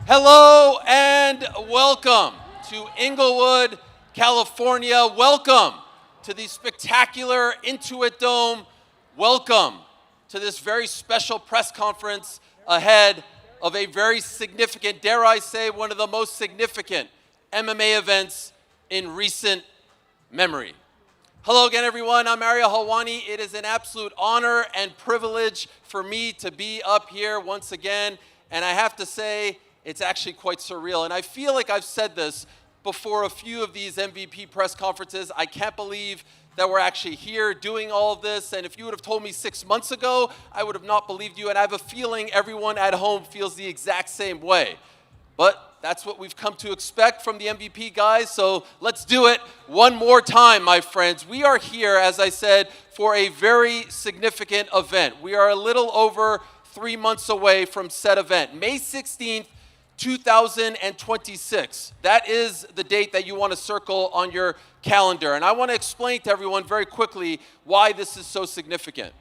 Hello and welcome to Inglewood, California. Welcome to the spectacular Intuit Dome. Welcome to this very special press conference ahead of a very significant, dare I say, one of the most significant MMA events in recent memory. Hello again, everyone. I'm Mario Helwani. It is an absolute honor and privilege for me to be up here once again. And I have to say, it's actually quite surreal. And I feel like I've said this before a few of these MVP press conferences. I can't believe that we're actually here doing all of this. And if you would have told me 6 months ago, I would have not believed you. And I have a feeling everyone at home feels the exact same way. But that's what we've come to expect from the MVP guys. So let's do it one more time, my friends. We are here, as I said, for a very significant event. We are a little over 3 months away from said event. May 16th, 2026. That is the date that you want to circle on your calendar. And I want to explain to everyone very quickly why this is so significant.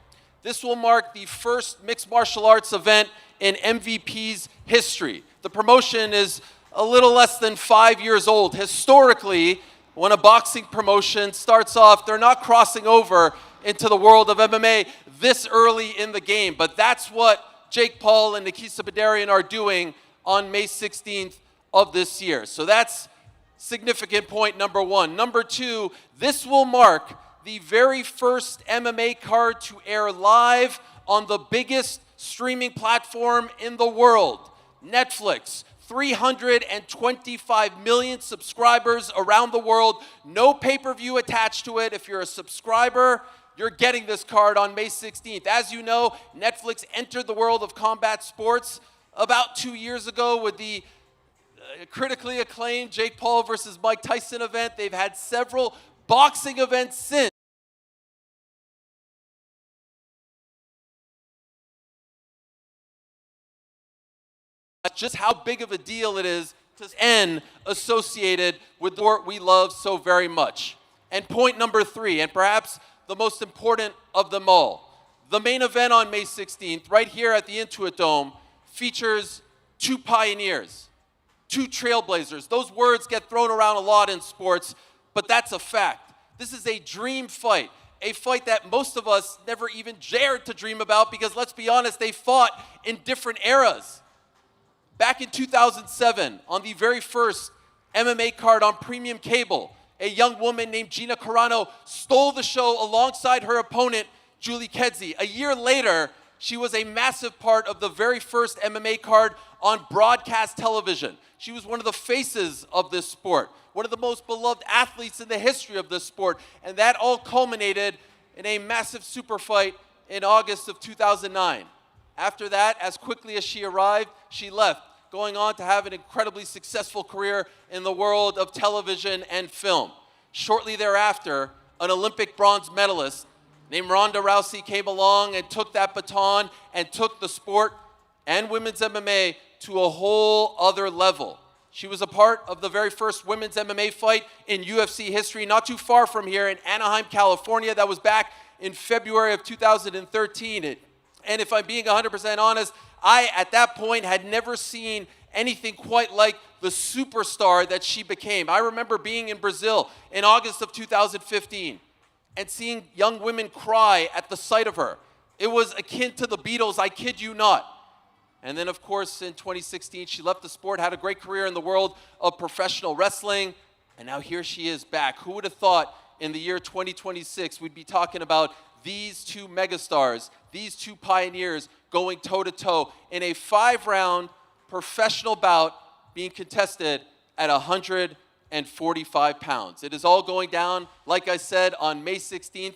This will mark the first mixed martial arts event in MVP's history. The promotion is a little less than 5 years old. Historically, when a boxing promotion starts off, they're not crossing over into the world of MMA this early in the game. But that's what Jake Paul and Nakisa Bidarian are doing on May 16th of this year. So that's significant point number one. Number two, this will mark the very first MMA card to air live on the biggest streaming platform in the world, Netflix. 325 million subscribers around the world. No pay-per-view attached to it. If you're a subscriber, you're getting this card on May 16th. As you know, Netflix entered the world of combat sports about 2 years ago with the critically acclaimed Jake Paul versus Mike Tyson event. They've had several boxing events since. Just how big of a deal it is to end associated with the sport we love so very much. And point number three, and perhaps the most important of them all, the main event on May 16th, right here at the Intuit Dome, features two pioneers, two trailblazers. Those words get thrown around a lot in sports, but that's a fact. This is a dream fight, a fight that most of us never even dared to dream about because, let's be honest, they fought in different eras. Back in 2007, on the very first MMA card on premium cable, a young woman named Gina Carano stole the show alongside her opponent, Julie Kedzie. A year later, she was a massive part of the very first MMA card on broadcast television. She was one of the faces of this sport, one of the most beloved athletes in the history of this sport, and that all culminated in a massive super fight in August of 2009. After that, as quickly as she arrived, she left, going on to have an incredibly successful career in the world of television and film. Shortly thereafter, an Olympic bronze medalist named Ronda Rousey came along and took that baton and took the sport and women's MMA to a whole other level. She was a part of the very first women's MMA fight in UFC history, not too far from here in Anaheim, California. That was back in February of 2013. And if I'm being 100% honest, I, at that point, had never seen anything quite like the superstar that she became. I remember being in Brazil in August of 2015 and seeing young women cry at the sight of her. It was akin to the Beatles, I kid you not. And then, of course, in 2016, she left the sport, had a great career in the world of professional wrestling, and now here she is back. Who would have thought in the year 2026 we'd be talking about these two megastars, these two pioneers going toe-to-toe in a 5-round professional bout being contested at 145 pounds. It is all going down, like I said, on May 16th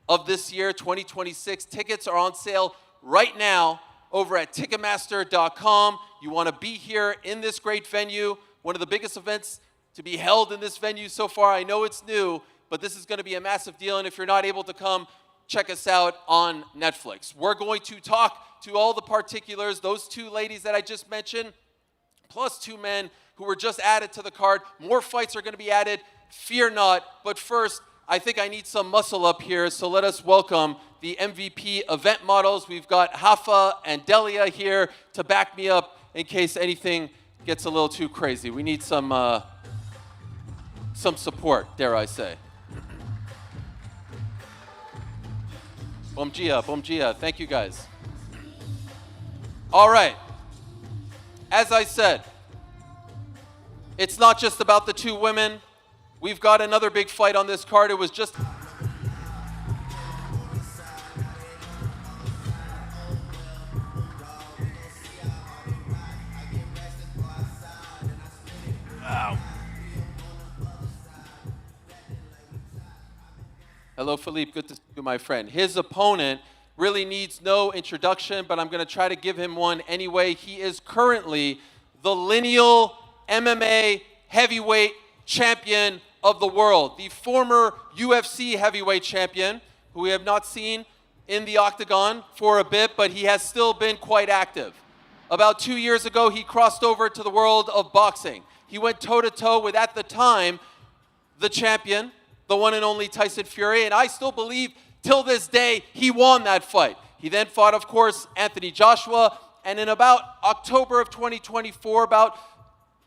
of this year, 2026. Tickets are on sale right now over at Ticketmaster.com. You want to be here in this great venue, one of the biggest events to be held in this venue so far. I know it's new, but this is going to be a massive deal, and if you're not able to come, check us out on Netflix. We're going to talk to all the particulars, those two ladies that I just mentioned, plus two men who were just added to the card. More fights are going to be added, fear not. But first, I think I need some muscle up here, so let us welcome the MVP event models. We've got Hafa and Delia here to back me up in case anything gets a little too crazy. We need some support, dare I say. Bom dia. Thank you, guys. All right. As I said, it's not just about the two women. We've got another big fight on this card. It was just... Ow. Hello, Philipe. Good to see you, my friend. His opponent really needs no introduction, but I'm going to try to give him one anyway. He is currently the lineal MMA heavyweight champion of the world, the former UFC heavyweight champion, who we have not seen in the octagon for a bit, but he has still been quite active. About 2 years ago, he crossed over to the world of boxing. He went toe-to-toe with, at the time, the champion, the one and only Tyson Fury, and I still believe till this day he won that fight. He then fought, of course, Anthony Joshua, and in about October of 2024, about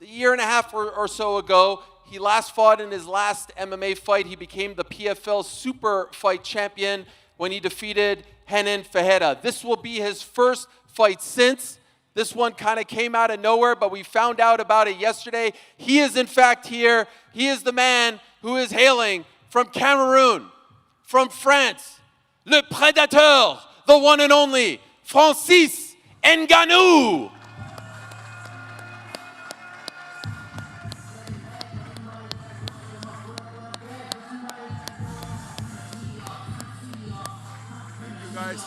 a year and a half or so ago, he last fought in his last MMA fight. He became the PFL Super Fight Champion when he defeated Renan Ferreira. This will be his first fight since. This one kind of came out of nowhere, but we found out about it yesterday. He is in fact here. He is the man who is hailing from Cameroon, from France, le Prédateur, the one and only Francis Ngannou. Guys.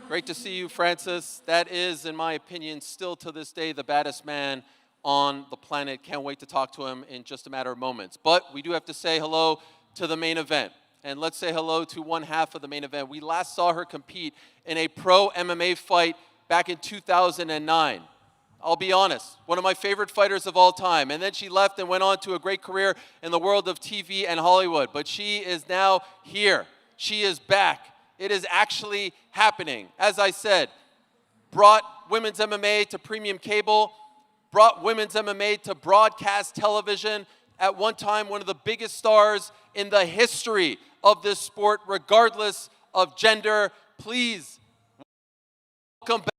Great to see you, Francis. That is, in my opinion, still to this day, the baddest man on the planet. Can't wait to talk to him in just a matter of moments. But we do have to say hello to the main event. And let's say hello to one half of the main event. We last saw her compete in a pro MMA fight back in 2009. I'll be honest, one of my favorite fighters of all time. And then she left and went on to a great career in the world of TV and Hollywood. But she is now here. She is back. It is actually happening. As I said, brought women's MMA to premium cable, brought women's MMA to broadcast television. At one time, one of the biggest stars in the history of this sport, regardless of gender. Please welcome back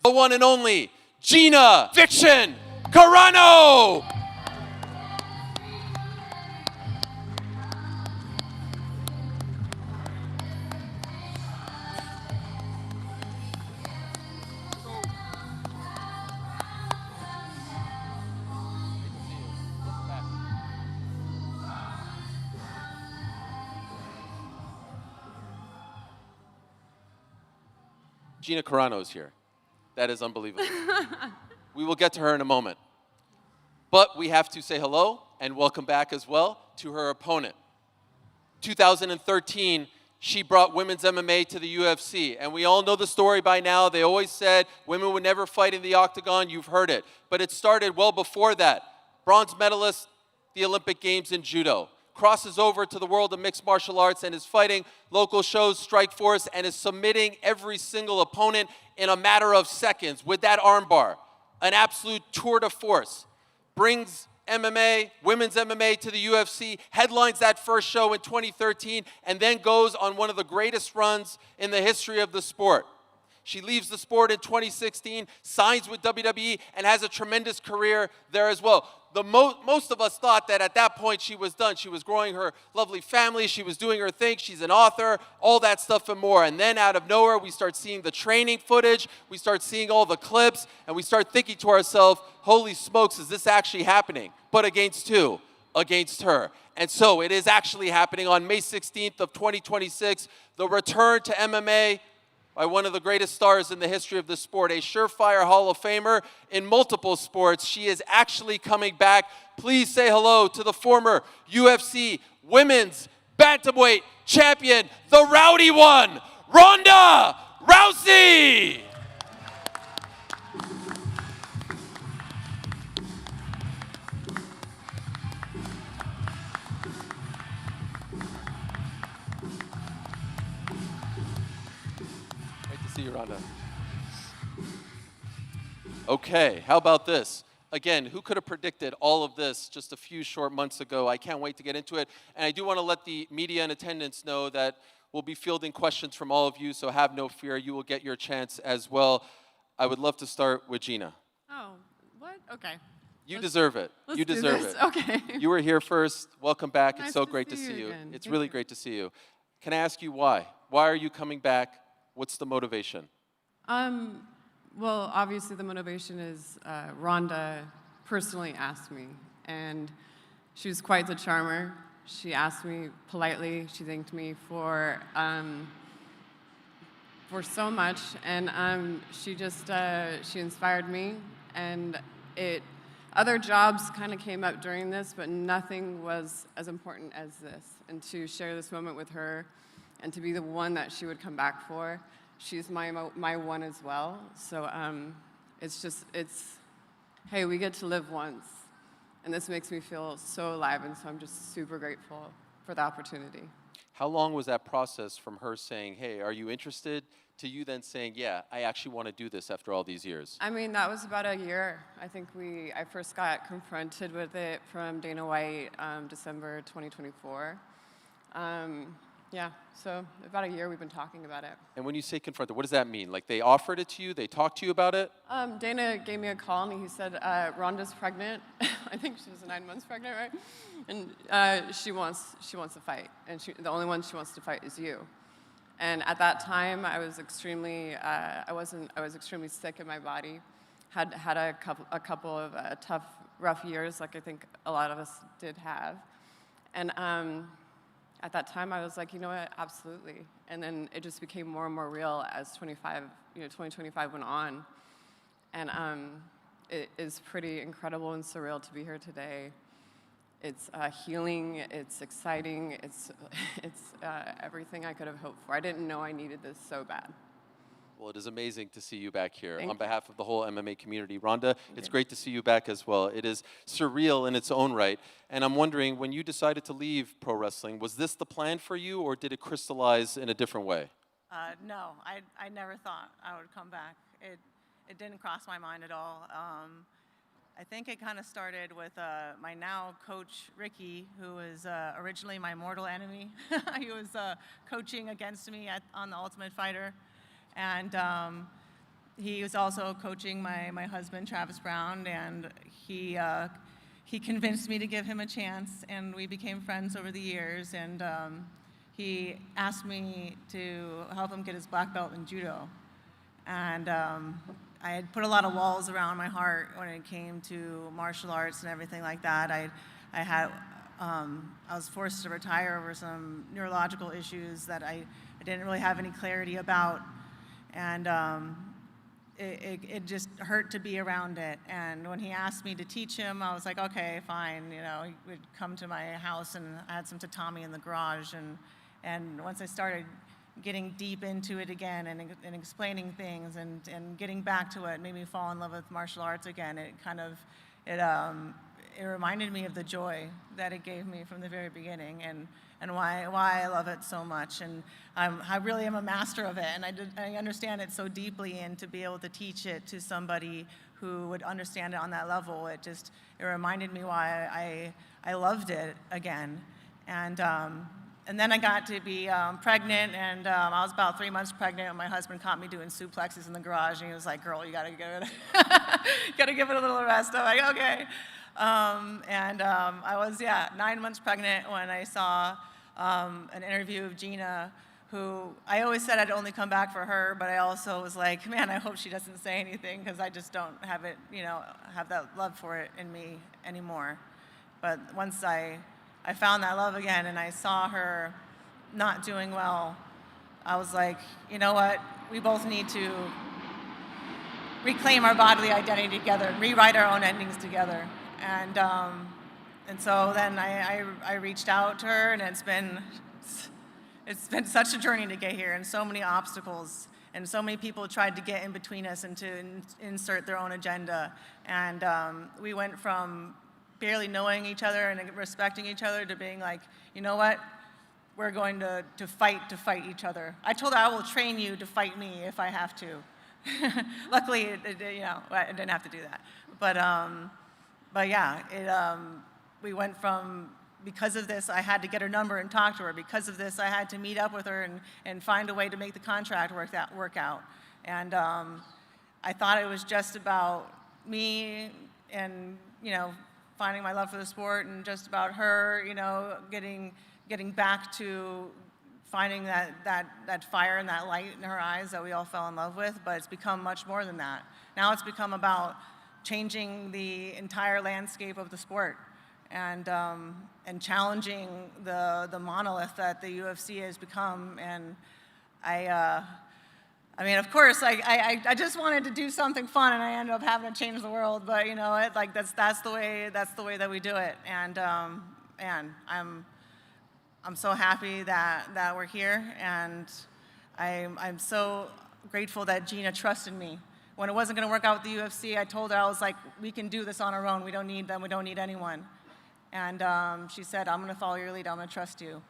the one and only Gina Fiction Carano. Gina Carano is here. That is unbelievable. We will get to her in a moment. But we have to say hello and welcome back as well to her opponent. 2013, she brought women's MMA to the UFC. And we all know the story by now. They always said women would never fight in the octagon. You've heard it. But it started well before that. Bronze medalist, the Olympic Games in judo. Crosses over to the world of mixed martial arts and is fighting local shows, Strikeforce, and is submitting every single opponent in a matter of seconds with that armbar. An absolute tour de force. Brings MMA, women's MMA to the UFC, headlines that first show in 2013, and then goes on one of the greatest runs in the history of the sport. She leaves the sport in 2016, signs with WWE, and has a tremendous career there as well. Most of us thought that at that point she was done. She was growing her lovely family. She was doing her thing. She's an author, all that stuff and more. And then out of nowhere, we start seeing the training footage. We start seeing all the clips, and we start thinking to ourselves, holy smokes, is this actually happening? But against who? Against her. And so it is actually happening on May 16th of 2026, the return to MMA by one of the greatest stars in the history of the sport, a surefire Hall of Famer in multiple sports. She is actually coming back. Please say hello to the former UFC Women's Bantamweight Champion, the Rowdy One, Ronda Rousey! Ronda. Okay, how about this? Again, who could have predicted all of this just a few short months ago? I can't wait to get into it. And I do want to let the media in attendance know that we'll be fielding questions from all of you, so have no fear. You will get your chance as well. I would love to start with Gina. Oh, what? Okay. You deserve it. You deserve it. Okay. You were here first. Welcome back. Nice It's so to great to see see you you. again. It's Thank really you. great to see you. Can I ask you why? Why are you coming back? What's the motivation? Well, obviously the motivation is Ronda personally asked me, and she was quite the charmer. She asked me politely. She thanked me for so much, and she just she inspired me. And other jobs kind of came up during this, but nothing was as important as this. And to share this moment with her, and to be the one that she would come back for. She's my one as well. So hey, we get to live once. And this makes me feel so alive, and so I'm just super grateful for the opportunity. How long was that process from her saying, hey, are you interested, to you then saying, yeah, I actually want to do this after all these years? I mean, that was about a year. I think I first got confronted with it from Dana White, December 2024. Yeah, so about a year we've been talking about it. And when you say confronted, what does that mean? Like they offered it to you, they talked to you about it? Dana gave me a call and he said, Rhonda's pregnant. I think she was 9 months pregnant, right? And she wants to fight, and the only one she wants to fight is you. And at that time, I was extremely sick in my body. Had a couple of tough, rough years, like I think a lot of us did have. And at that time, I was like, you know what, absolutely. And then it just became more and more real as 2025 went on. And it is pretty incredible and surreal to be here today. It's healing, it's exciting, it's everything I could have hoped for. I didn't know I needed this so bad. Well, it is amazing to see you back here Thank on you. behalf of the whole MMA community. Ronda, it's great to see you back as well. It is surreal in its own right. And I'm wondering, when you decided to leave pro wrestling, was this the plan for you, or did it crystallize in a different way? No, I never thought I would come back. It didn't cross my mind at all. I think it kind of started with my now coach, Ricky, who was originally my mortal enemy. He was coaching against me on The Ultimate Fighter. And he was also coaching my husband, Travis Brown, and he convinced me to give him a chance, and we became friends over the years. And he asked me to help him get his black belt in judo. And I had put a lot of walls around my heart when it came to martial arts and everything like that. I was forced to retire over some neurological issues that I didn't really have any clarity about. And it just hurt to be around it. And when he asked me to teach him, I was like, okay, fine. You know, he would come to my house, and I had some tatami in the garage. And once I started getting deep into it again and explaining things and getting back to it made me fall in love with martial arts again. It reminded me of the joy that it gave me from the very beginning, and why I love it so much. And I really am a master of it, and I understand it so deeply, and to be able to teach it to somebody who would understand it on that level, it reminded me why I loved it again. And then I got to be pregnant, and I was about 3 months pregnant, and my husband caught me doing suplexes in the garage, and he was like, girl, you gotta give it, gotta give it a little rest. I'm like, okay. I was, 9 months pregnant when I saw an interview of Gina, who I always said I'd only come back for her, but I also was like, man, I hope she doesn't say anything, because I just don't have it, have that love for it in me anymore. But once I found that love again, and I saw her not doing well, I was like, you know what? We both need to reclaim our bodily identity together and rewrite our own endings together. And so then I reached out to her, and it's been such a journey to get here, and so many obstacles, and so many people tried to get in between us and to insert their own agenda. And we went from barely knowing each other and respecting each other to being like, you know what? we're going to fight each other. I told her I will train you to fight me if I have to. Luckily, I didn't have to do that. But yeah, we went from, because of this, I had to get her number and talk to her. Because of this, I had to meet up with her and find a way to make the contract work out. And I thought it was just about me and, finding my love for the sport, and just about her, getting back to finding that fire and that light in her eyes that we all fell in love with. But it's become much more than that. Now it's become about changing the entire landscape of the sport, and challenging the monolith that the UFC has become. And I mean, of course, I just wanted to do something fun, and I ended up having to change the world. But that's the way that we do it. And I'm so happy that we're here, and I'm so grateful that Gina trusted me. When it wasn't going to work out with the UFC, I told her, I was like, we can do this on our own. We don't need them. We don't need anyone. And she said, I'm going to follow your lead. I'm going to trust you.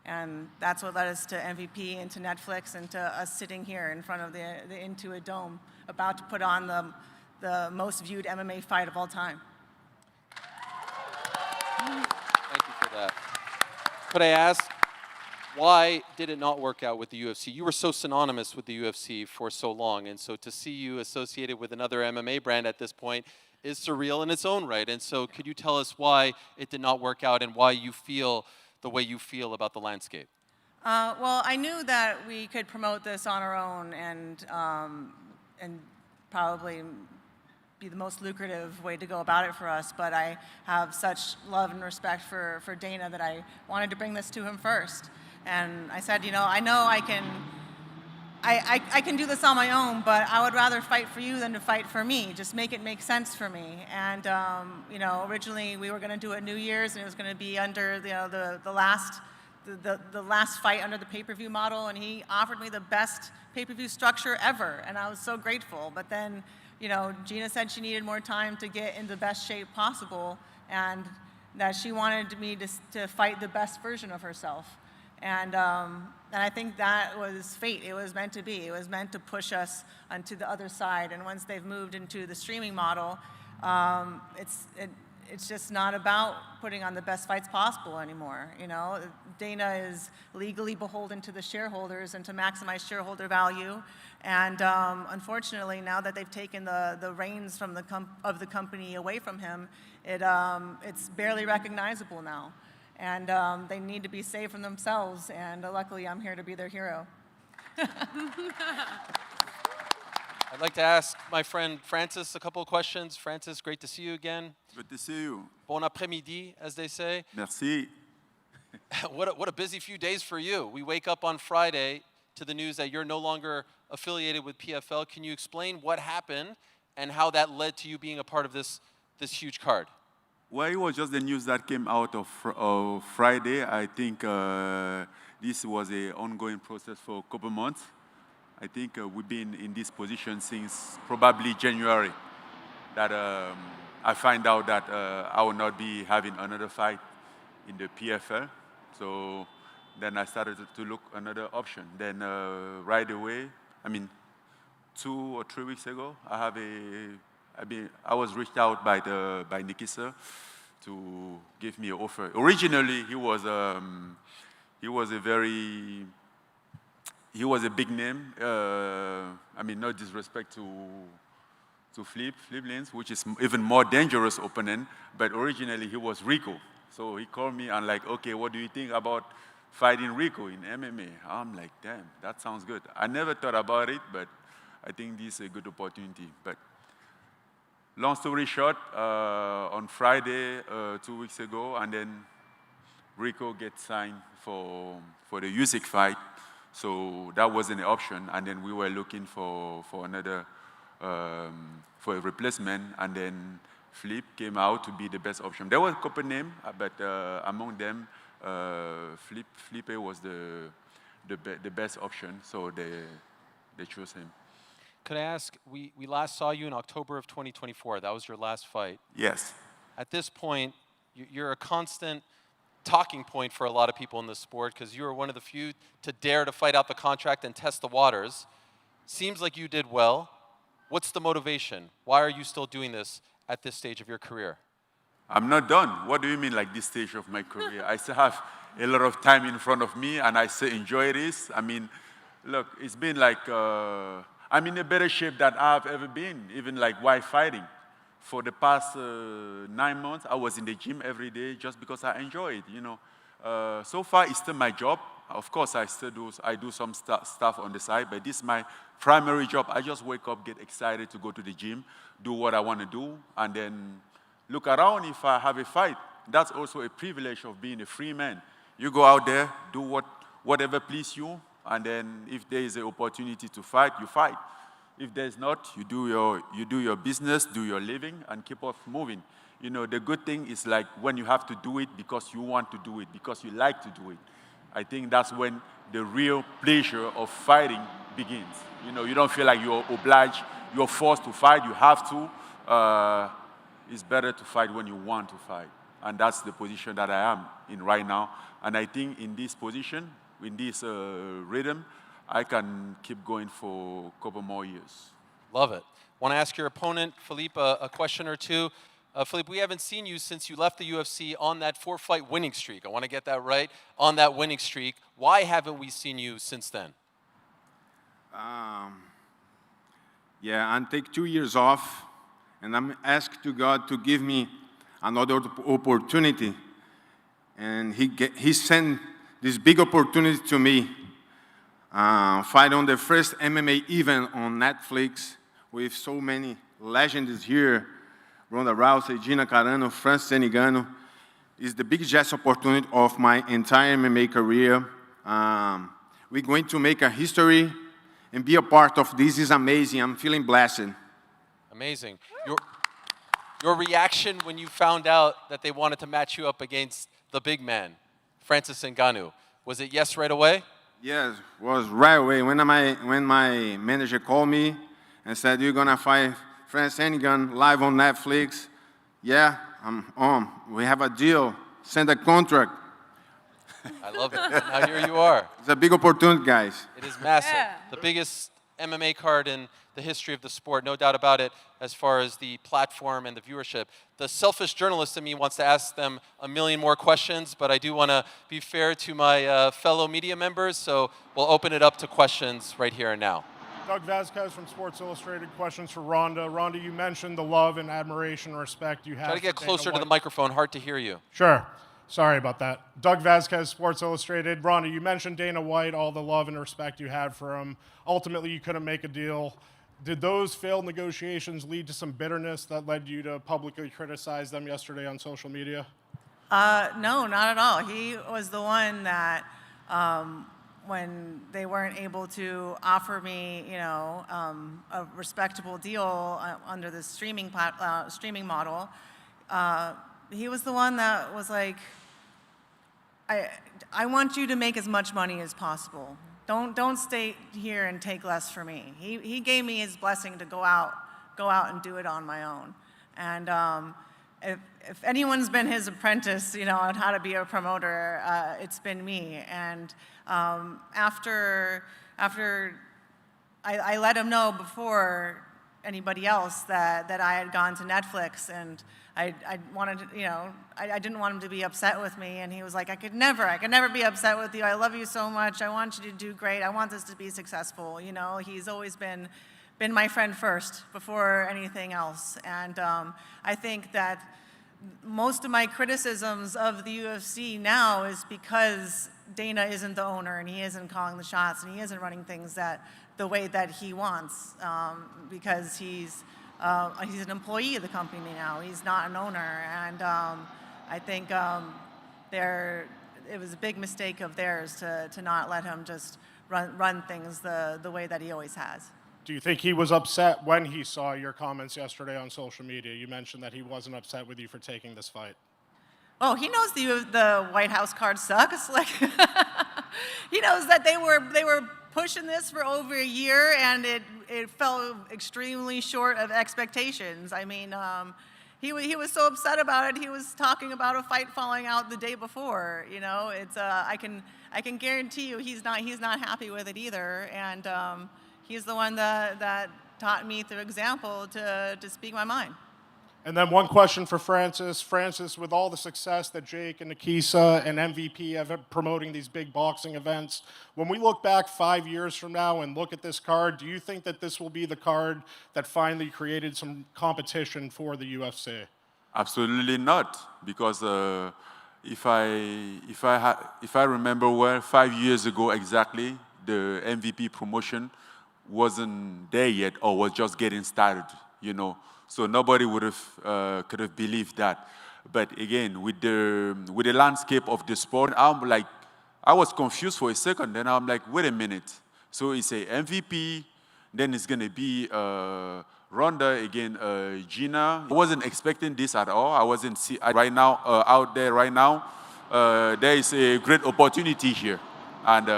And that's what led us to MVP and to Netflix and to us sitting here in front of the Intuit Dome, about to put on the most viewed MMA fight of all time. Thank you for that. Could I ask, why did it not work out with the UFC? You were so synonymous with the UFC for so long, and so to see you associated with another MMA brand at this point is surreal in its own right. And so could you tell us why it did not work out and why you feel the way you feel about the landscape? Well, I knew that we could promote this on our own and probably be the most lucrative way to go about it for us, but I have such love and respect for Dana that I wanted to bring this to him first. And I said, I know I can do this on my own, but I would rather fight for you than to fight for me. Just make it make sense for me. And originally we were going to do it New Year's, and it was going to be under the last fight under the pay-per-view model, and he offered me the best pay-per-view structure ever, and I was so grateful. But then, Gina said she needed more time to get in the best shape possible, and that she wanted me to fight the best version of herself. And I think that was fate. It was meant to be. It was meant to push us onto the other side. And once they've moved into the streaming model, it's just not about putting on the best fights possible anymore. Dana is legally beholden to the shareholders and to maximize shareholder value. And unfortunately, now that they've taken the reins from of the company away from him, it's barely recognizable now. And they need to be saved from themselves, and luckily I'm here to be their hero. I'd like to ask my friend Francis a couple of questions. Francis, great to see you again. Good to see you. Bon après-midi, as they say. Merci. What a busy few days for you. We wake up on Friday to the news that you're no longer affiliated with PFL. Can you explain what happened and how that led to you being a part of this huge card? Well, it was just the news that came out of Friday. I think this was an ongoing process for a couple months. I think we've been in this position since probably January, that I find out that I will not be having another fight in the PFL. So then I started to look another option. Then right away, 2 or 3 weeks ago, I was reached out by Nakisa to give me an offer. Originally, he was a big name. No disrespect to Philipe Lins, which is even more dangerous opponent. But originally, he was Rico. So he called me and like, okay, what do you think about fighting Rico in MMA? I'm like, damn, that sounds good. I never thought about it, but I think this is a good opportunity. But long story short, on Friday, 2 weeks ago, and then Rico gets signed for the Usyk fight. So that wasn't an option, and then we were looking for another, for a replacement, and then Philipe came out to be the best option. There were a couple names, but among them, Philipe was the best option, so they chose him. Could I ask, we last saw you in October of 2024. That was your last fight. Yes. At this point, you're a constant talking point for a lot of people in this sport because you were one of the few to dare to fight out the contract and test the waters. Seems like you did well. What's the motivation? Why are you still doing this at this stage of your career? I'm not done. What do you mean, like this stage of my career? I still have a lot of time in front of me, and I still enjoy this. I mean, look, it's been like, I'm in a better shape than I've ever been, even like while fighting. For the past 9 months, I was in the gym every day just because I enjoy it, you know. So far, it's still my job. Of course, I do some stuff on the side, but this is my primary job. I just wake up, get excited to go to the gym, do what I want to do, and then look around if I have a fight. That's also a privilege of being a free man. You go out there, do whatever pleases you, and then if there is an opportunity to fight, you fight. If there's not, you do your business, do your living, and keep on moving. You know, the good thing is like when you have to do it because you want to do it, because you like to do it. I think that's when the real pleasure of fighting begins. You know, you don't feel like you're obliged, you're forced to fight, you have to. It's better to fight when you want to fight. And that's the position that I am in right now. And I think in this position, in this rhythm, I can keep going for a couple more years. Love it. Want to ask your opponent, Philipe, a question or two. Philipe, we haven't seen you since you left the UFC on that 4-fight winning streak. I want to get that right, on that winning streak. Why haven't we seen you since then? Yeah, I take 2 years off, and I'm asked to God to give me another opportunity. And he sent this big opportunity to me. Fight on the first MMA event on Netflix with so many legends here. Ronda, Rousey, Gina, Carano, Francis Ngannou. It's the biggest opportunity of my entire MMA career. We're going to make a history and be a part of this. Is amazing. I'm feeling blessed. Amazing. Your reaction when you found out that they wanted to match you up against the big man, Francis Ngannou, was it yes right away? Yes, was right away. When my manager called me and said, you're going to fight Francis Ngannou live on Netflix, yeah, I'm on. We have a deal. Send a contract. I love it. Now here you are. It's a big opportunity, guys. It is massive. Yeah. The biggest MMA card in the history of the sport, no doubt about it, as far as the platform and the viewership. The selfish journalist in me wants to ask them a million more questions, but I do want to be fair to my fellow media members, so we'll open it up to questions right here and now. Doug Vasquez from Sports Illustrated. Questions for Ronda. Ronda, you mentioned the love and admiration and respect you have. Try to get for closer Dana to the White. microphone. Hard to hear you. Sure. Sorry about that. Doug Vasquez, Sports Illustrated. Ronda, you mentioned Dana White, all the love and respect you had for him. Ultimately, you couldn't make a deal. Did those failed negotiations lead to some bitterness that led you to publicly criticize them yesterday on social media? No, not at all. He was the one that, when they weren't able to offer me, you know, a respectable deal under the streaming model, he was the one that was like, I want you to make as much money as possible. Don't stay here and take less for me. He gave me his blessing to go out and do it on my own. And if anyone's been his apprentice, you know, on how to be a promoter, it's been me. And after I let him know before anybody else that I had gone to Netflix, and I wanted to, you know, I didn't want him to be upset with me, and he was like, I could never be upset with you. I love you so much. I want you to do great. I want this to be successful. You know, he's always been my friend first before anything else. And I think that most of my criticisms of the UFC now is because Dana isn't the owner, and he isn't calling the shots, and he isn't running things the way that he wants, because he's an employee of the company now. He's not an owner, and I think it was a big mistake of theirs to not let him just run things the way that he always has. Do you think he was upset when he saw your comments yesterday on social media? You mentioned that he wasn't upset with you for taking this fight. Oh, he knows the White House card sucks. Like, he knows that they were pushing this for over a year, and it fell extremely short of expectations. I mean, he was so upset about it. He was talking about a fight falling out the day before. You know, it's I can guarantee you he's not happy with it either. And he's the one that taught me through example to speak my mind. And then one question for Francis. Francis, with all the success that Jake and Nakisa and MVP have had promoting these big boxing events, when we look back 5 years from now and look at this card, do you think that this will be the card that finally created some competition for the UFC? Absolutely not, because if I remember well, 5 years ago exactly, the MVP promotion wasn't there yet or was just getting started, you know. So nobody would have could have believed that. But again, with the landscape of the sport, I was confused for a second. Then I'm like, wait a minute. So it's a MVP, then it's gonna be Ronda again, Gina. I wasn't expecting this at all. I wasn't right now out there right now. There is a great opportunity here, and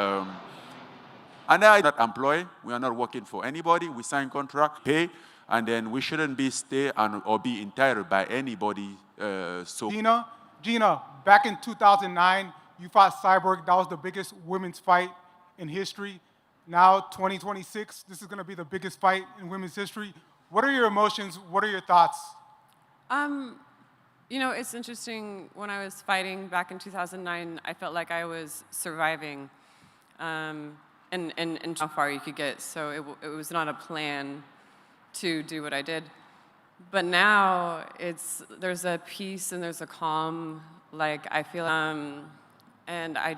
I'm not employed. We are not working for anybody. We sign contract, pay. And then we shouldn't be or be entitled by anybody. Gina, back in 2009, you fought Cyborg. That was the biggest women's fight in history. Now, 2026, this is going to be the biggest fight in women's history. What are your emotions? What are your thoughts? You know, it's interesting. When I was fighting back in 2009, I felt like I was surviving, and how far you could get. So it was not a plan to do what I did. But now there's a peace and there's a calm, like I feel, and I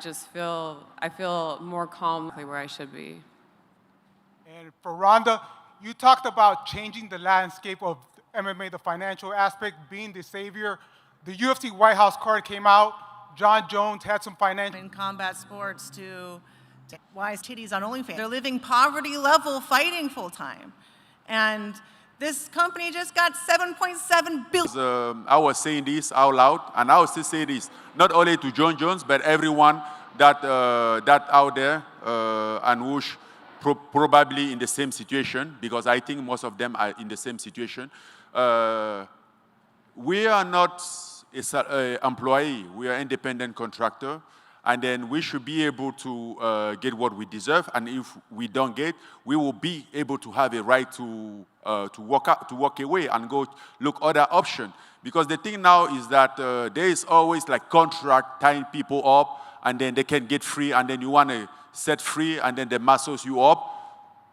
feel more calm where I should be. And for Ronda, you talked about changing the landscape of MMA, the financial aspect, being the savior. The UFC White House card came out. John Jones had some financial. In combat sports to wise titties on OnlyFans. They're living poverty level fighting full time. And this company just got $7.7 billion. I was saying this out loud, and I will still say this, not only to John Jones, but everyone that out there and who's probably in the same situation, because I think most of them are in the same situation. We are not an employee. We are independent contractor. And then we should be able to get what we deserve. And if we don't get, we will be able to have a right to walk away and go look other option. Because the thing now is that there is always like contract tying people up, and then they can get free, and then you want to set free, and then they muscles you up,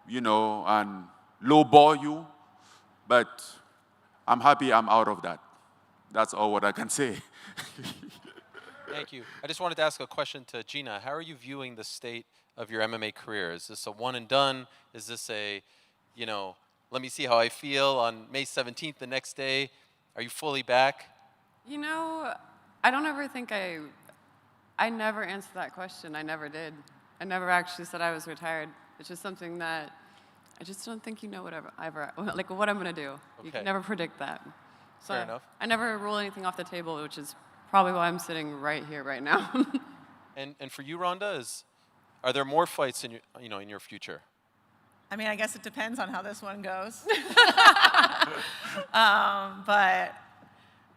you know, and lowball you. But I'm happy I'm out of that. That's all what I can say. Thank you. I just wanted to ask a question to Gina. How are you viewing the state of your MMA career? Is this a one and done? Is this a, you know, let me see how I feel on May 17th, the next day? Are you fully back? You know, I don't ever think I never answered that question. I never did. I never actually said I was retired. It's just something that I just don't think you know what I'm going to do. Okay. You can never predict that. So fair enough. I never rule anything off the table, which is probably why I'm sitting right here, right now. And for you, Ronda, are there more fights in your future? I mean, I guess it depends on how this one goes. But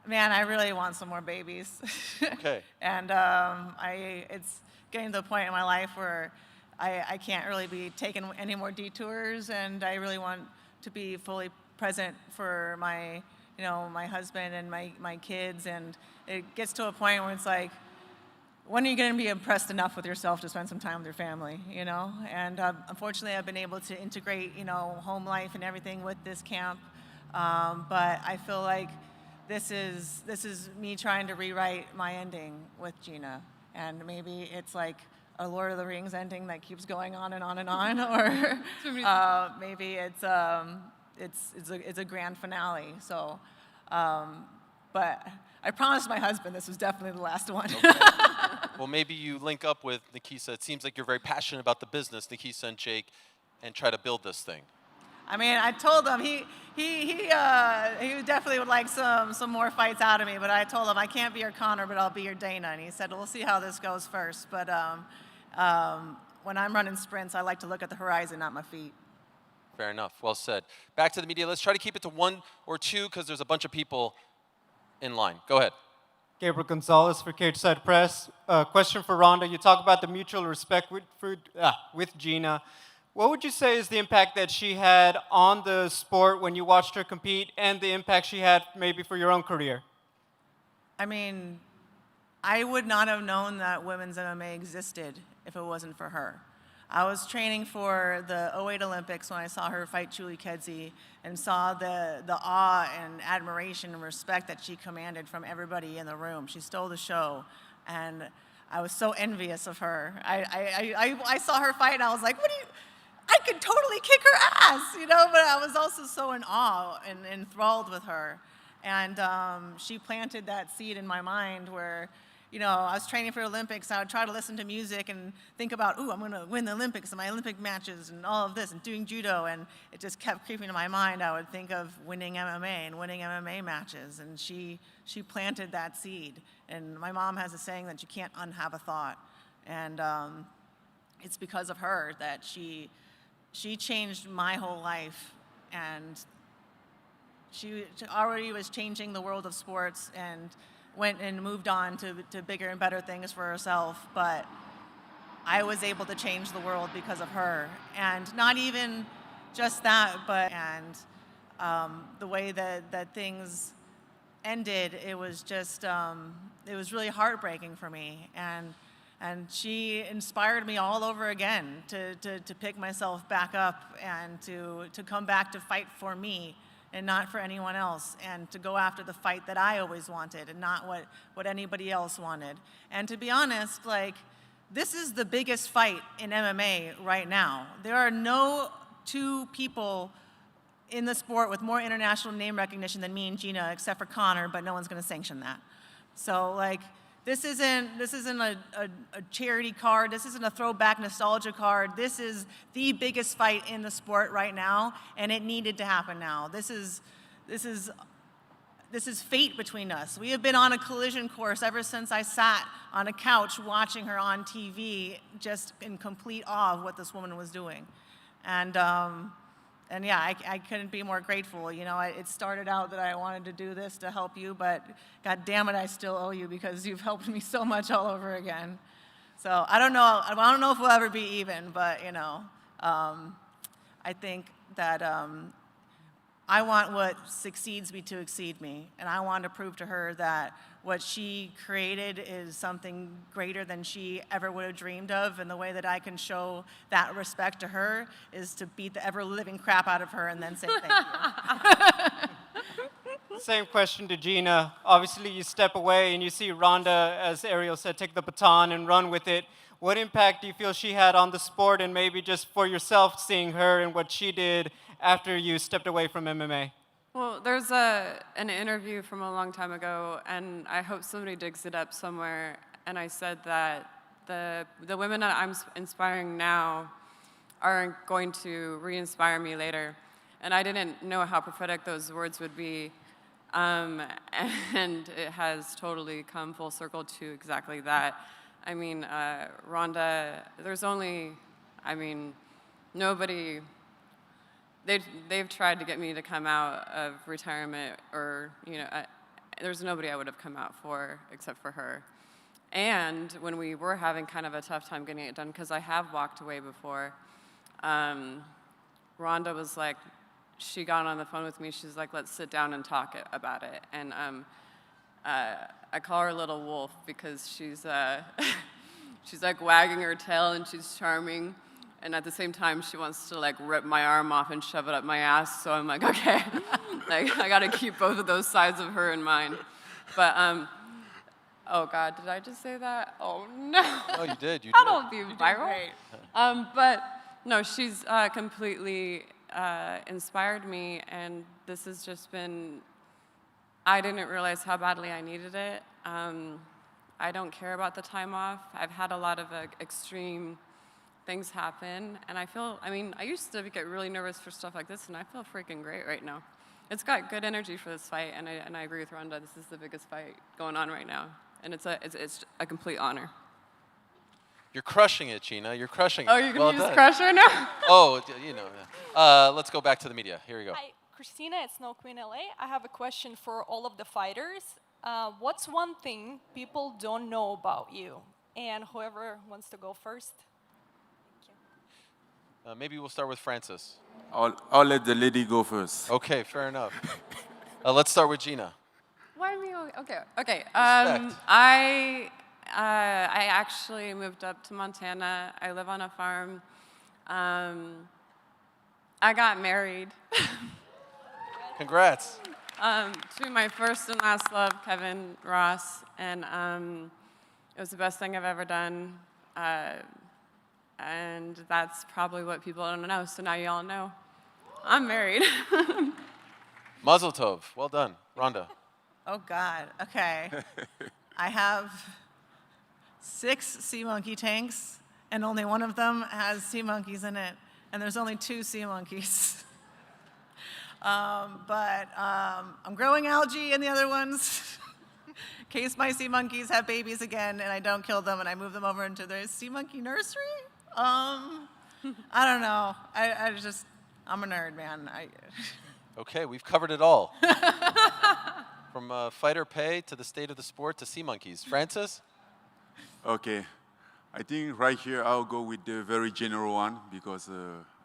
man, I really want some more babies. Okay. And it's getting to the point in my life where I can't really be taking any more detours, and I really want to be fully present for my husband and my kids. And it gets to a point where it's like, when are you going to be impressed enough with yourself to spend some time with your family, you know? And unfortunately, I've been able to integrate, home life and everything with this camp. But I feel like this is me trying to rewrite my ending with Gina. And maybe it's like a Lord of the Rings ending that keeps going on and on and on, or maybe it's a grand finale. So, but I promised my husband this was definitely the last one. Okay. Well, maybe you link up with Nakisa. It seems like you're very passionate about the business, Nakisa and Jake, and try to build this thing. I mean, I told him he definitely would like some more fights out of me, but I told him I can't be your Connor, but I'll be your Dana. And he said, we'll see how this goes first. But when I'm running sprints, I like to look at the horizon, not my feet. Fair enough. Well said. Back to the media. Let's try to keep it to one or two, because there's a bunch of people in line. Go ahead. Gabriel Gonzalez for Cage Side Press. Question for Ronda. You talk about the mutual respect with Gina. What would you say is the impact that she had on the sport when you watched her compete, and the impact she had maybe for your own career? I mean, I would not have known that women's MMA existed if it wasn't for her. I was training for the '08 Olympics when I saw her fight Julie Kedzie and saw the awe and admiration and respect that she commanded from everybody in the room. She stole the show, and I was so envious of her. I saw her fight, and I was like, what do you... I could totally kick her ass, you know, but I was also so in awe and enthralled with her. And she planted that seed in my mind where, you know, I was training for the Olympics. I would try to listen to music and think about, ooh, I'm going to win the Olympics and my Olympic matches and all of this and doing judo. And it just kept creeping in my mind. I would think of winning MMA and winning MMA matches. And she planted that seed. And my mom has a saying that you can't unhave a thought. And it's because of her that she changed my whole life, and she already was changing the world of sports and went and moved on to bigger and better things for herself, but I was able to change the world because of her. And not even just that, but the way that things ended, it was just, it was really heartbreaking for me. And she inspired me all over again to pick myself back up and to come back to fight for me and not for anyone else, and to go after the fight that I always wanted and not what anybody else wanted. And to be honest, like, this is the biggest fight in MMA right now. There are no two people in the sport with more international name recognition than me and Gina, except for Conor, but no one's gonna sanction that. So, like, this isn't a charity card. This isn't a throwback nostalgia card. This is the biggest fight in the sport right now, and it needed to happen now. This is fate between us. We have been on a collision course ever since I sat on a couch watching her on TV, just in complete awe of what this woman was doing. And yeah, I couldn't be more grateful. You know, it started out that I wanted to do this to help you, but God damn it, I still owe you because you've helped me so much all over again. So I don't know if we'll ever be even, but you know, I think that I want what succeeds me to exceed me, and I want to prove to her that what she created is something greater than she ever would have dreamed of, and the way that I can show that respect to her is to beat the ever-living crap out of her and then say thank you. Same question to Gina. Obviously, you step away and you see Ronda, as Ariel said, take the baton and run with it. What impact do you feel she had on the sport, and maybe just for yourself, seeing her and what she did after you stepped away from MMA? Well, there's an interview from a long time ago, and I hope somebody digs it up somewhere, and I said that the women that I'm inspiring now are going to re-inspire me later. And I didn't know how prophetic those words would be, and it has totally come full circle to exactly that. I mean, Ronda, there's only, I mean, nobody... They've tried to get me to come out of retirement, or, you know, there's nobody I would have come out for except for her. And when we were having kind of a tough time getting it done, because I have walked away before, Ronda was like, she got on the phone with me, she's like, let's sit down and talk about it. And I call her Little Wolf because she's like wagging her tail and she's charming. And at the same time, she wants to like rip my arm off and shove it up my ass. So I'm like, okay, like I gotta keep both of those sides of her in mind. But oh God, did I just say that? Oh no. Oh, you did. You did. That'll be viral. But no, she's completely inspired me, and this has just been. I didn't realize how badly I needed it. I don't care about the time off. I've had a lot of extreme things happen, and I mean, I used to get really nervous for stuff like this, and I feel freaking great right now. It's got good energy for this fight, and I agree with Ronda. This is the biggest fight going on right now, and it's a complete honor. You're crushing it, Gina. You're crushing it. Oh, you're gonna Well use done. Crusher now? Oh, you know. Let's go back to the media. Here we go. Hi, Christina, it's Snow Queen LA. I have a question for all of the fighters. What's one thing people don't know about you? And whoever wants to go first. Maybe we'll start with Francis. I'll let the lady go first. Okay, fair enough. Let's start with Gina. Why me? Okay. Okay. Respect. I actually moved up to Montana. I live on a farm. I got married Congrats. to my first and last love, Kevin Ross, and it was the best thing I've ever done. And that's probably what people don't know. So now you all know. I'm married. Mazel tov. Well done. Ronda. Oh, God. Okay. I have 6 sea monkey tanks, and only one of them has sea monkeys in it. And there's only 2 sea monkeys. But I'm growing algae in the other ones in case my sea monkeys have babies again and I don't kill them and I move them over into the sea monkey nursery. I don't know. I'm a nerd, man. Okay, we've covered it all. From fighter pay to the state of the sport to sea monkeys. Francis? Okay. I think right here I'll go with the very general one because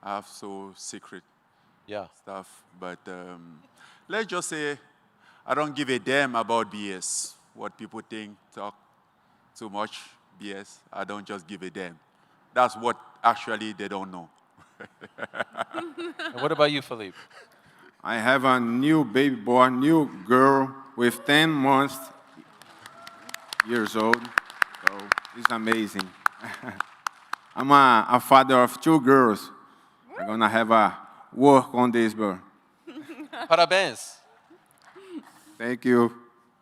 I have so secret stuff. But let's just say I don't give a damn about BS. What people think, talk too much BS. I don't just give a damn. That's what actually they don't know. And what about you, Philipe? I have a new baby boy, new girl with 10 months years old. So it's amazing. I'm a father of 2 girls. I'm gonna have a work on this, bro. Parabéns. Thank you.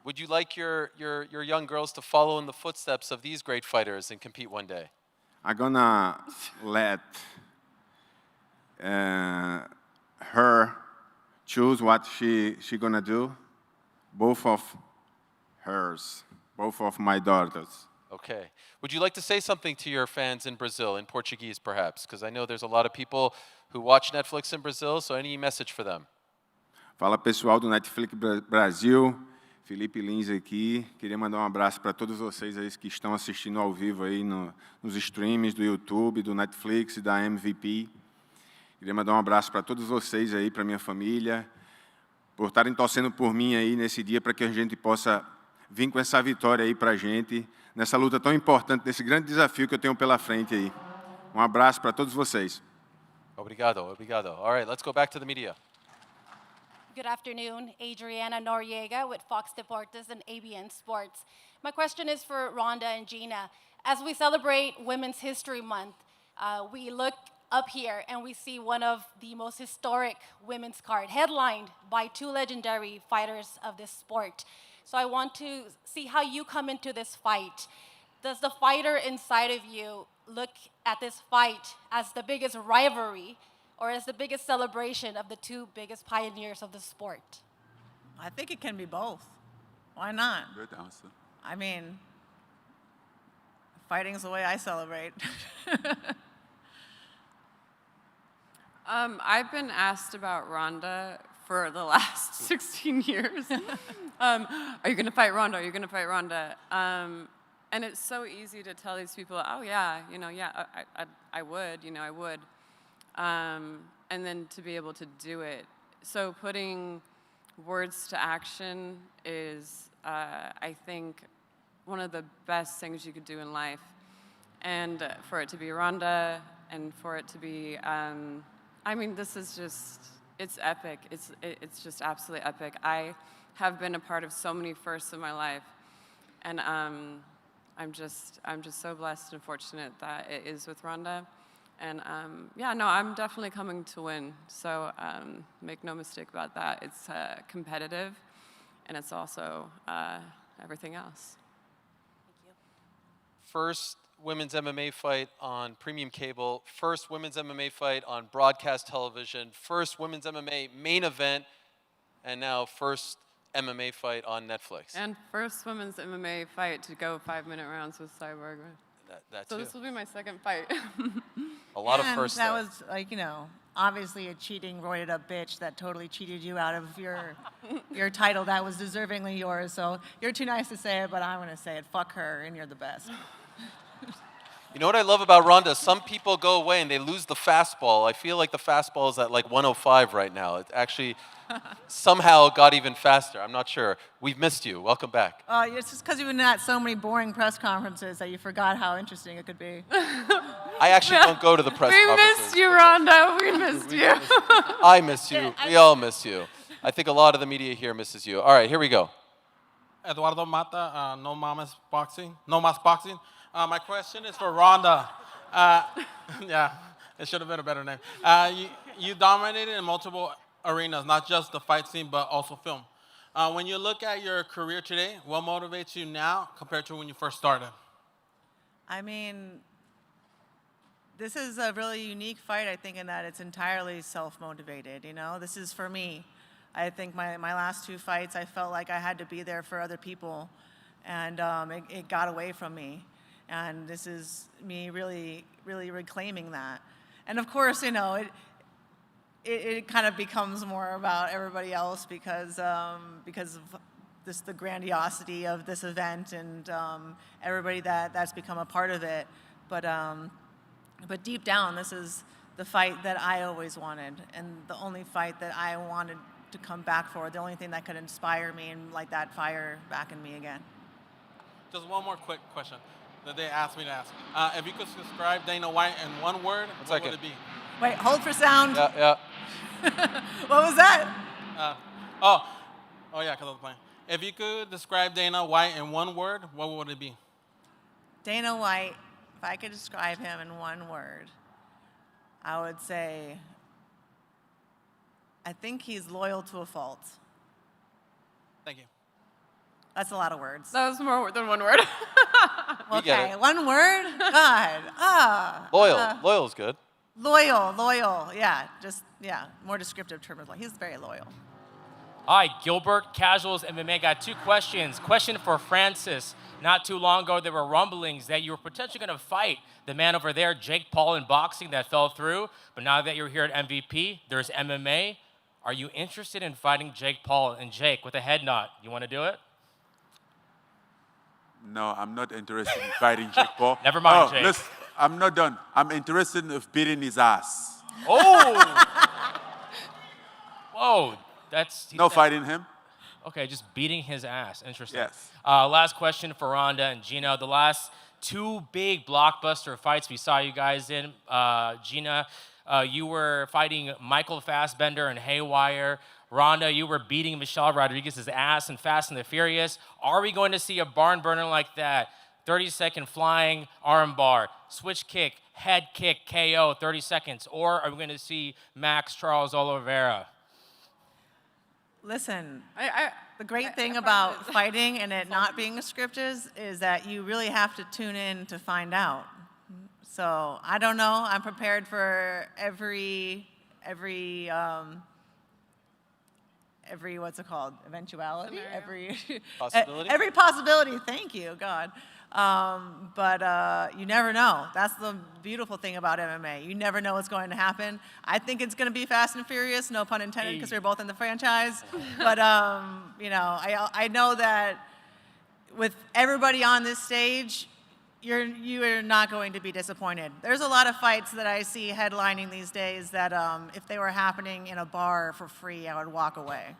Would you like your young girls to follow in the footsteps of these great fighters and compete one day? I'm gonna let her choose what she gonna do. Both of hers, both of my daughters. Okay. Would you like to say something to your fans in Brazil, in Portuguese perhaps? Because I know there's a lot of people who watch Netflix in Brazil, so any message for them? Fala pessoal do Netflix Brasil, Philipe Lins aqui. Queria mandar um abraço para todos vocês aí que estão assistindo ao vivo aí nos streams do YouTube, do Netflix e da MVP. Queria mandar um abraço para todos vocês aí, para minha família, por estarem torcendo por mim aí nesse dia para que a gente possa vir com essa vitória aí para a gente, nessa luta tão importante, nesse grande desafio que eu tenho pela frente aí. Um abraço para todos vocês. Obrigado, obrigado. All right, let's go back to the media. Good afternoon, Adriana Noriega with Fox Deportes and ABN Sports. My question is for Ronda and Gina. As we celebrate Women's History Month, we look up here and we see one of the most historic women's card, headlined by 2 legendary fighters of this sport. So I want to see how you come into this fight. Does the fighter inside of you look at this fight as the biggest rivalry or as the biggest celebration of the 2 biggest pioneers of the sport? I think it can be both. Why not? Good answer. I mean, fighting's the way I celebrate. I've been asked about Ronda for the last 16 years. Are you going to fight Ronda? Are you going to fight Ronda? And it's so easy to tell these people, oh, yeah, I would, I would. And then to be able to do it. So putting words to action is, I think, one of the best things you could do in life. And for it to be Ronda and for it to be, this is just, it's epic. It's just absolutely epic. I have been a part of so many firsts in my life. And I'm just so blessed and fortunate that it is with Ronda. And I'm definitely coming to win. So make no mistake about that. It's competitive, and it's also everything else. Thank you. First women's MMA fight on premium cable, first women's MMA fight on broadcast television, first women's MMA main event, and now first MMA fight on Netflix. And first women's MMA fight to go 5-minute rounds with Cyborg. That So too. this will be my second fight. A lot of And firsts. that there. was obviously a cheating, roided up bitch that totally cheated you out of your title that was deservingly yours. So you're too nice to say it, but I'm going to say it. Fuck her, and you're the best. You know what I love about Ronda? Some people go away and they lose the fastball. I feel like the fastball is at like 105 right now. It actually somehow got even faster. I'm not sure. We've missed you. Welcome back. It's just because you've been at so many boring press conferences that you forgot how interesting it could be. I actually don't go to the press We conferences. missed you, Ronda. We missed you. I miss you. We all miss you. I think a lot of the media here misses you. All right, here we go. Eduardo Mata, No Mas Boxing. My question is for Ronda. Yeah, it should have been a better name. You dominated in multiple arenas, not just the fight scene, but also film. When you look at your career today, what motivates you now compared to when you first started? I mean, this is a really unique fight, I think, in that it's entirely self-motivated, you know? This is for me. I think my last two fights, I felt like I had to be there for other people, and it got away from me. And this is me really, really reclaiming that. And of course, you know, it kind of becomes more about everybody else because of the grandiosity of this event and everybody that's become a part of it. But deep down, this is the fight that I always wanted, and the only fight that I wanted to come back for, the only thing that could inspire me and light that fire back in me again. Just one more quick question that they asked me to ask. If you could describe Dana White in one word, what would it be? Wait, hold for sound. Yeah. What was that? Oh yeah, because I was playing. If you could describe Dana White in one word, what would it be? Dana White, if I could describe him in one word, I would say, I think he's loyal to a fault. Thank you. That's a lot of words. That was more than one word. Okay, one word? God. Loyal is good. Loyal. Yeah, more descriptive term. He's very loyal. Hi, Gilbert, Casuals MMA got two questions. Question for Francis. Not too long ago, there were rumblings that you were potentially going to fight the man over there, Jake Paul, in boxing. That fell through. But now that you're here at MVP, there's MMA. Are you interested in fighting Jake Paul? And Jake, with a head nod, you want to do it? No, I'm not interested in fighting Jake Paul. Never mind, Jake. Listen, I'm not done. I'm interested in beating his ass. Oh! Whoa, No fighting him. Okay, just beating his ass. Interesting. Yes. Last question for Ronda and Gina. The last two big blockbuster fights we saw you guys in, Gina, you were fighting Michael Fassbender and Haywire. Ronda, you were beating Michelle Rodriguez's ass in Fast and the Furious. Are we going to see a barn burner like that? 30-second flying armbar, switch kick, head kick, KO, 30 seconds. Or are we going to see Max Charles Oliveira? Listen, the great thing about fighting and it not being scripted is that you really have to tune in to find out. So I don't know. I'm prepared for every what's it called? Eventuality? Every Possibility? Every possibility. Thank you, God. But you never know. That's the beautiful thing about MMA. You never know what's going to happen. I think it's going to be Fast and Furious, no pun intended, because we're both in the franchise. But you know, I know that with everybody on this stage, you are not going to be disappointed. There's a lot of fights that I see headlining these days that if they were happening in a bar for free, I would walk away.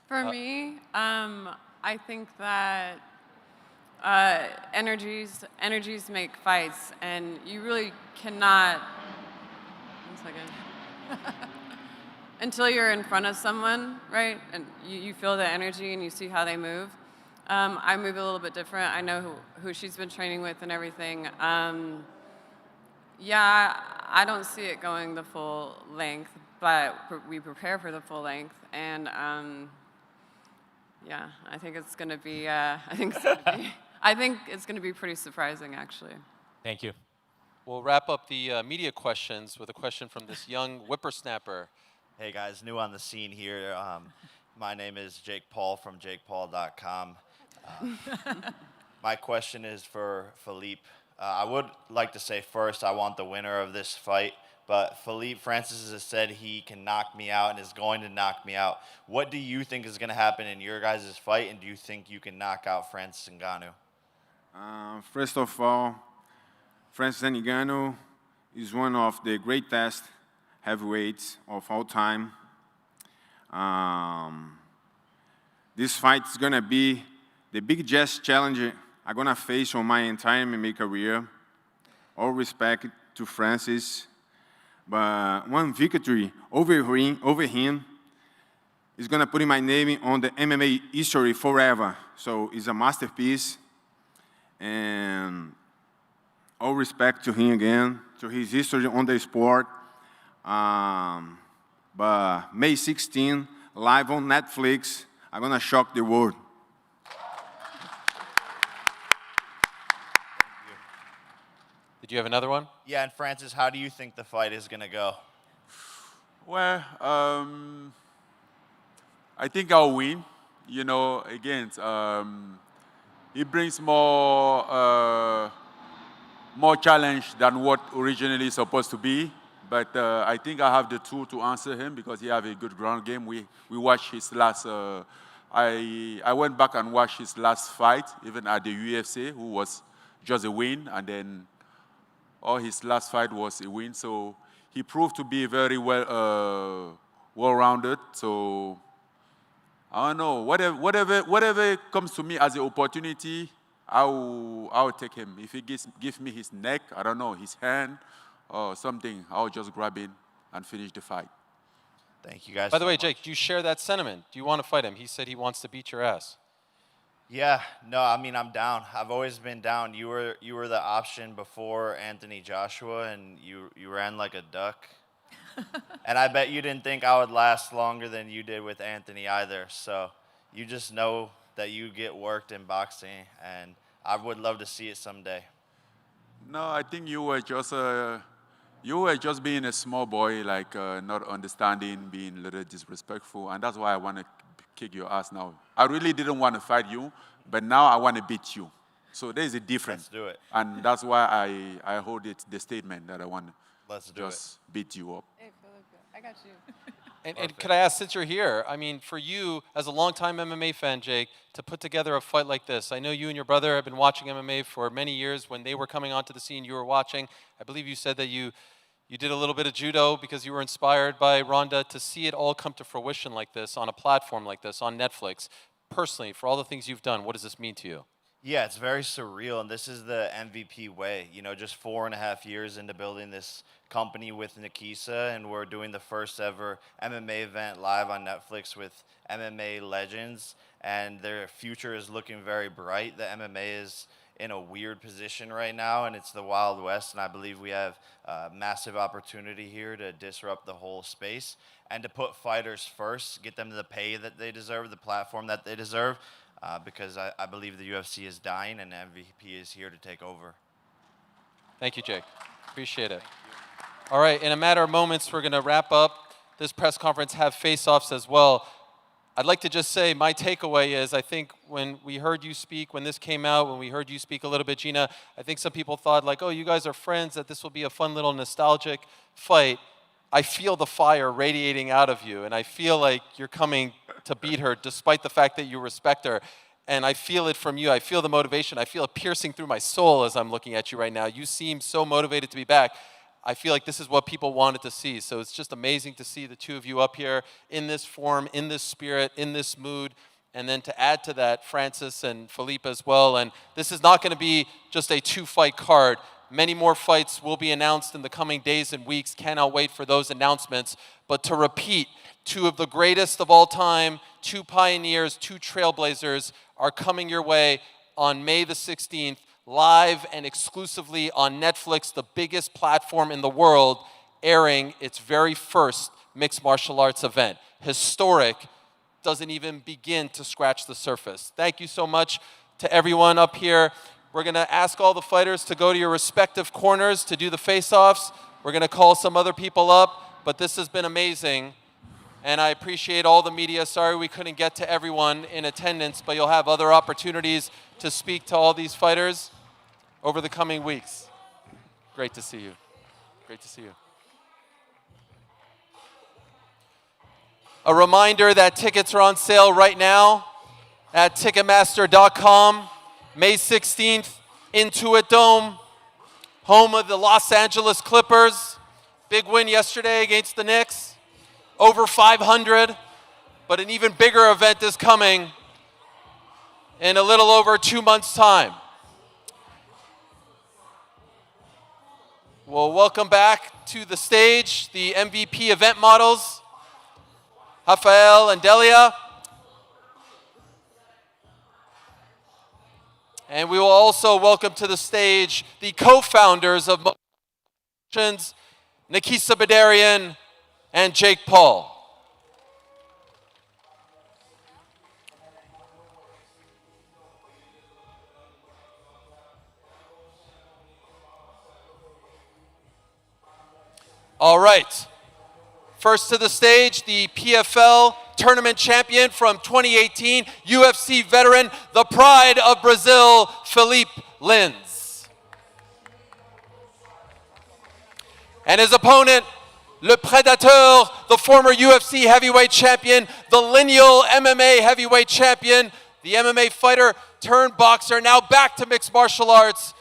For me, I think that energies make fights, and you really cannot. 1 second. Until you're in front of someone, right, and you feel the energy and you see how they move. I move a little bit different. I know who she's been training with and everything. Yeah, I don't see it going the full length, but we prepare for the full length, and yeah, I think it's going to be. I think it's going to be pretty surprising, actually. Thank you. We'll wrap up the media questions with a question from this young whippersnapper. Hey guys, new on the scene here. My name is Jake Paul from JakePaul.com. My question is for Philipe. I would like to say first, I want the winner of this fight. But Philipe Francis has said he can knock me out and is going to knock me out. What do you think is going to happen in your guys' fight, and do you think you can knock out Francis Ngannou? First of all, Francis Ngannou is one of the greatest heavyweights of all time. This fight is going to be the biggest challenge I'm going to face on my entire MMA career. All respect to Francis. But one victory over him is going to put my name on the MMA history forever. So it's a masterpiece. And all respect to him again, to his history on the sport. But May 16, live on Netflix, I'm going to shock the world. Did you have another one? Yeah, and Francis, how do you think the fight is going to go? Well, I think I'll win. You know, again, it brings more challenge than what originally supposed to be. But I think I have the tool to answer him because he have a good ground game. We watched his last. I went back and watched his last fight, even at the UFC, who was just a win, and then all his last fight was a win. So he proved to be very well-rounded. So I don't know. Whatever comes to me as an opportunity, I'll take him. If he gives me his neck, I don't know, his hand or something, I'll just grab it and finish the fight. Thank you guys. By the way, so Jake, much. do you share that sentiment? Do you want to fight him? He said he wants to beat your ass. Yeah, no, I mean, I'm down. I've always been down. You were the option before Anthony Joshua, and you ran like a duck. And I bet you didn't think I would last longer than you did with Anthony either. So you just know that you get worked in boxing, and I would love to see it someday. No, I think you were just being a small boy, like not understanding, being a little disrespectful, and that's why I want to kick your ass now. I really didn't want to fight you, but now I want to beat you. So there's a difference. Let's do it. And that's why I hold the statement that I want to just beat you up. Hey, Philippe, I got you. And could I ask, since you're here, I mean, for you, as a longtime MMA fan, Jake, to put together a fight like this, I know you and your brother have been watching MMA for many years. When they were coming onto the scene, you were watching. I believe you said that you did a little bit of judo because you were inspired by Ronda. To see it all come to fruition like this, on a platform like this, on Netflix, personally, for all the things you've done, what does this mean to you? Yeah, it's very surreal, and this is the MVP way. You know, just 4.5 years into building this company with Nakisa, and we're doing the first ever MMA event live on Netflix with MMA legends, and their future is looking very bright. The MMA is in a weird position right now, and it's the Wild West, and I believe we have a massive opportunity here to disrupt the whole space and to put fighters first, get them the pay that they deserve, the platform that they deserve, because I believe the UFC is dying and MVP is here to take over. Thank you, Jake. Appreciate it. All right, in a matter of moments, we're going to wrap up this press conference, have face-offs as well. I'd like to just say my takeaway is I think when we heard you speak, when this came out, when we heard you speak a little bit, Gina, I think some people thought like, oh, you guys are friends, that this will be a fun little nostalgic fight. I feel the fire radiating out of you, and I feel like you're coming to beat her despite the fact that you respect her. And I feel it from you. I feel the motivation. I feel it piercing through my soul as I'm looking at you right now. You seem so motivated to be back. I feel like this is what people wanted to see. So it's just amazing to see the two of you up here in this form, in this spirit, in this mood. And then to add to that, Francis and Philipe as well. And this is not going to be just a two-fight card. Many more fights will be announced in the coming days and weeks. Cannot wait for those announcements. But to repeat, two of the greatest of all time, two pioneers, two trailblazers are coming your way on May the 16th, live and exclusively on Netflix, the biggest platform in the world, airing its very first mixed martial arts event. Historic, doesn't even begin to scratch the surface. Thank you so much to everyone up here. We're going to ask all the fighters to go to your respective corners to do the face-offs. We're going to call some other people up, but this has been amazing. And I appreciate all the media. Sorry we couldn't get to everyone in attendance, but you'll have other opportunities to speak to all these fighters. over the coming weeks. Great to see you. Great to see you. A reminder that tickets are on sale right now at Ticketmaster.com. May 16th, Intuit Dome, home of the Los Angeles Clippers. Big win yesterday against the Knicks. Over 500, but an even bigger event is coming in a little over 2 months' time. We'll welcome back to the stage the MVP event models, Rafael and Delia. And we will also welcome to the stage the co-founders of Motions, Nakisa Bidarian and Jake Paul. All right. First to the stage, the PFL tournament champion from 2018, UFC veteran, the pride of Brazil, Philipe Lins. And his opponent, Le Predateur, the former UFC heavyweight champion, the lineal MMA heavyweight champion, the MMA fighter turned boxer, now back to mixed martial arts,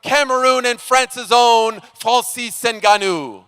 Cameroon and France's own Francis Ngannou.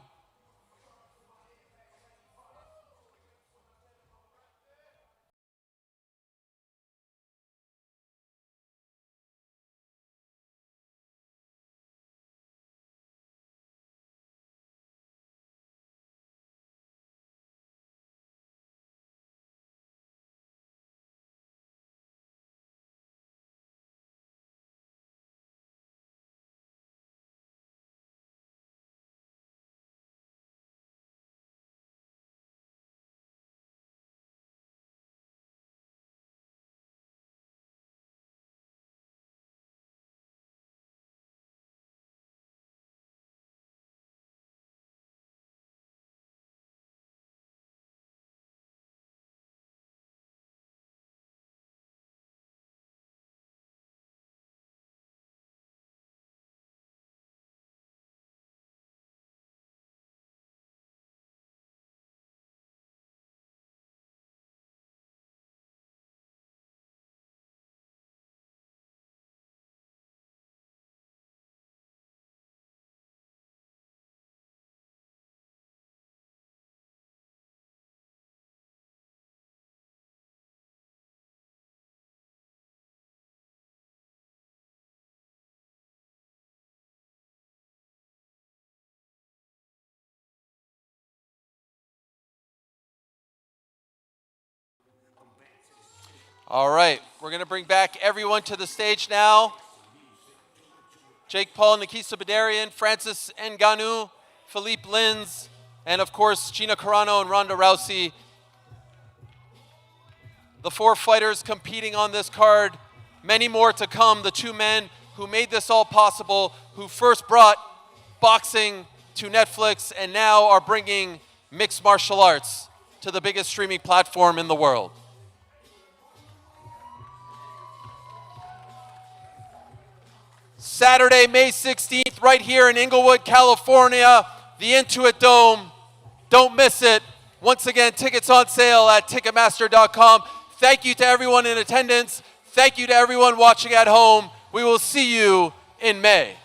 All right, we're going to bring back everyone to the stage now. Jake Paul, Nakisa Bidarian, Francis Ngannou, Philipe Lins, and of course, Gina Carano and Ronda Rousey. The 4 fighters competing on this card, many more to come. The 2 men who made this all possible, who first brought boxing to Netflix and now are bringing mixed martial arts to the biggest streaming platform in the world. Saturday, May 16th, right here in Inglewood, California, the Intuit Dome. Don't miss it. Once again, tickets on sale at Ticketmaster.com. Thank you to everyone in attendance. Thank you to everyone watching at home. We will see you in May.